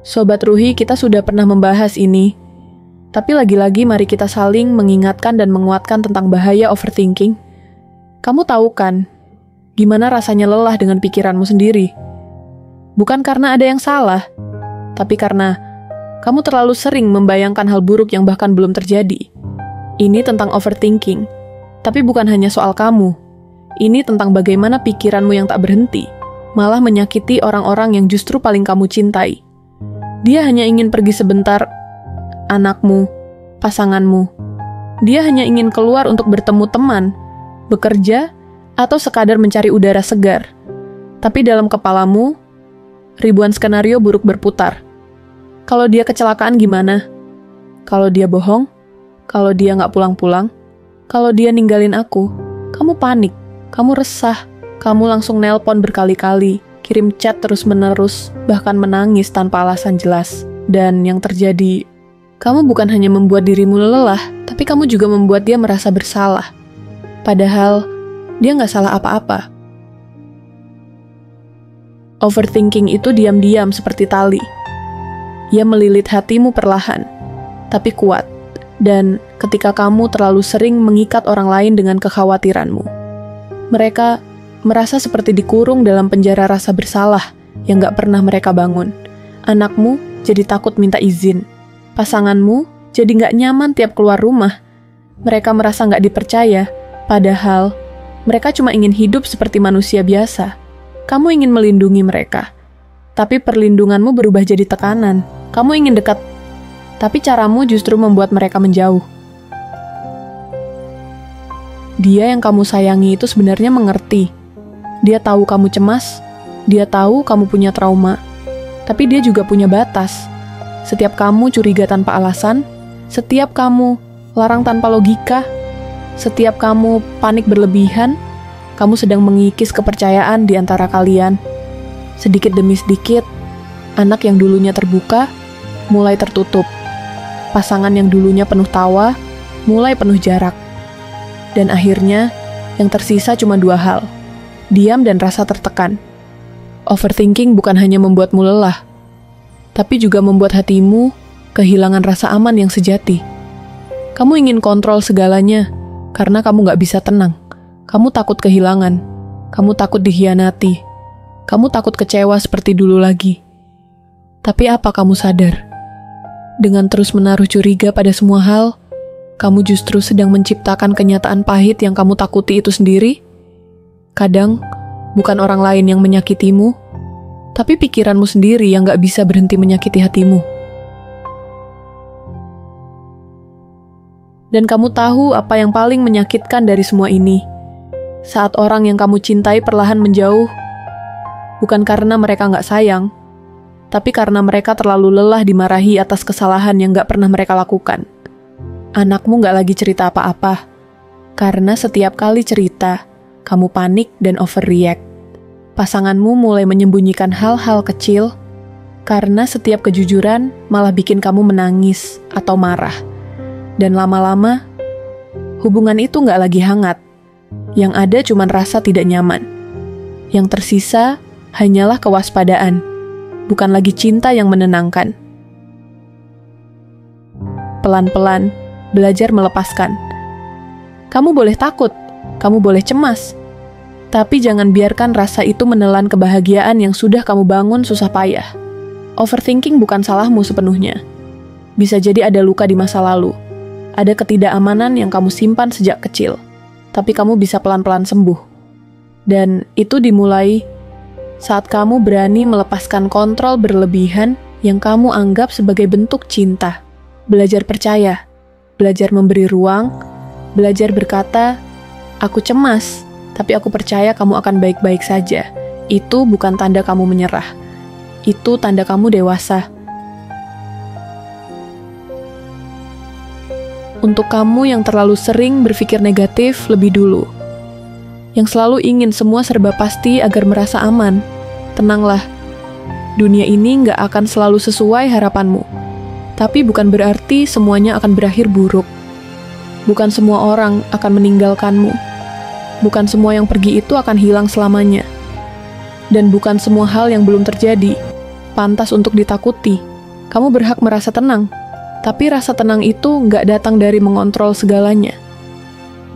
Sobat Ruhi, kita sudah pernah membahas ini. Tapi lagi-lagi mari kita saling mengingatkan dan menguatkan tentang bahaya overthinking. Kamu tahu kan, gimana rasanya lelah dengan pikiranmu sendiri? Bukan karena ada yang salah, tapi karena kamu terlalu sering membayangkan hal buruk yang bahkan belum terjadi. Ini tentang overthinking, tapi bukan hanya soal kamu. Ini tentang bagaimana pikiranmu yang tak berhenti, malah menyakiti orang-orang yang justru paling kamu cintai. Dia hanya ingin pergi sebentar, anakmu, pasanganmu. Dia hanya ingin keluar untuk bertemu teman, bekerja, atau sekadar mencari udara segar. Tapi dalam kepalamu, ribuan skenario buruk berputar. Kalau dia kecelakaan gimana? Kalau dia bohong? Kalau dia nggak pulang-pulang? Kalau dia ninggalin aku? Kamu panik, kamu resah, kamu langsung nelpon berkali-kali, kirim chat terus-menerus, bahkan menangis tanpa alasan jelas. Dan yang terjadi, kamu bukan hanya membuat dirimu lelah, tapi kamu juga membuat dia merasa bersalah. Padahal, dia nggak salah apa-apa. Overthinking itu diam-diam seperti tali. Ia melilit hatimu perlahan, tapi kuat. Dan ketika kamu terlalu sering mengikat orang lain dengan kekhawatiranmu, mereka merasa seperti dikurung dalam penjara rasa bersalah yang gak pernah mereka bangun. Anakmu jadi takut minta izin. Pasanganmu jadi gak nyaman tiap keluar rumah. Mereka merasa gak dipercaya, padahal mereka cuma ingin hidup seperti manusia biasa. Kamu ingin melindungi mereka, tapi perlindunganmu berubah jadi tekanan. Kamu ingin dekat, tapi caramu justru membuat mereka menjauh. Dia yang kamu sayangi itu sebenarnya mengerti. Dia tahu kamu cemas, dia tahu kamu punya trauma, tapi dia juga punya batas. Setiap kamu curiga tanpa alasan, setiap kamu larang tanpa logika, setiap kamu panik berlebihan, kamu sedang mengikis kepercayaan di antara kalian. Sedikit demi sedikit, anak yang dulunya terbuka, mulai tertutup. Pasangan yang dulunya penuh tawa, mulai penuh jarak. Dan akhirnya, yang tersisa cuma dua hal. Diam dan rasa tertekan. Overthinking bukan hanya membuatmu lelah, tapi juga membuat hatimu kehilangan rasa aman yang sejati. Kamu ingin kontrol segalanya, karena kamu gak bisa tenang. Kamu takut kehilangan, kamu takut dikhianati, kamu takut kecewa seperti dulu lagi. Tapi apa kamu sadar? Dengan terus menaruh curiga pada semua hal, kamu justru sedang menciptakan kenyataan pahit yang kamu takuti itu sendiri. Kadang, bukan orang lain yang menyakitimu, tapi pikiranmu sendiri yang gak bisa berhenti menyakiti hatimu. Dan kamu tahu apa yang paling menyakitkan dari semua ini? Saat orang yang kamu cintai perlahan menjauh, bukan karena mereka gak sayang, tapi karena mereka terlalu lelah dimarahi atas kesalahan yang gak pernah mereka lakukan. Anakmu gak lagi cerita apa-apa, karena setiap kali cerita, kamu panik dan overreact. Pasanganmu mulai menyembunyikan hal-hal kecil, karena setiap kejujuran malah bikin kamu menangis atau marah. Dan lama-lama, hubungan itu gak lagi hangat. Yang ada cuma rasa tidak nyaman. Yang tersisa hanyalah kewaspadaan, bukan lagi cinta yang menenangkan. Pelan-pelan, belajar melepaskan. Kamu boleh takut, kamu boleh cemas, tapi jangan biarkan rasa itu menelan kebahagiaan yang sudah kamu bangun susah payah. Overthinking bukan salahmu sepenuhnya. Bisa jadi ada luka di masa lalu, ada ketidakamanan yang kamu simpan sejak kecil, tapi kamu bisa pelan-pelan sembuh. Dan itu dimulai saat kamu berani melepaskan kontrol berlebihan yang kamu anggap sebagai bentuk cinta. Belajar percaya, belajar memberi ruang, belajar berkata, "Aku cemas, tapi aku percaya kamu akan baik-baik saja." Itu bukan tanda kamu menyerah. Itu tanda kamu dewasa. Untuk kamu yang terlalu sering berpikir negatif lebih dulu, yang selalu ingin semua serba pasti agar merasa aman, tenanglah. Dunia ini nggak akan selalu sesuai harapanmu. Tapi bukan berarti semuanya akan berakhir buruk. Bukan semua orang akan meninggalkanmu. Bukan semua yang pergi itu akan hilang selamanya. Dan bukan semua hal yang belum terjadi pantas untuk ditakuti. Kamu berhak merasa tenang, tapi rasa tenang itu nggak datang dari mengontrol segalanya.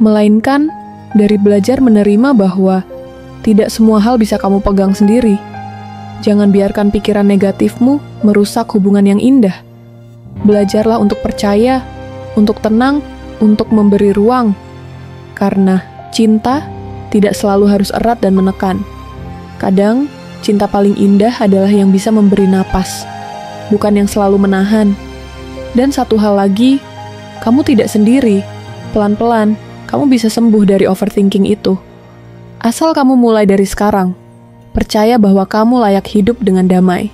Melainkan dari belajar menerima bahwa tidak semua hal bisa kamu pegang sendiri. Jangan biarkan pikiran negatifmu merusak hubungan yang indah. Belajarlah untuk percaya, untuk tenang, untuk memberi ruang. Karena cinta tidak selalu harus erat dan menekan. Kadang, cinta paling indah adalah yang bisa memberi napas, bukan yang selalu menahan. Dan satu hal lagi, kamu tidak sendiri. Pelan-pelan, kamu bisa sembuh dari overthinking itu. Asal kamu mulai dari sekarang, percaya bahwa kamu layak hidup dengan damai.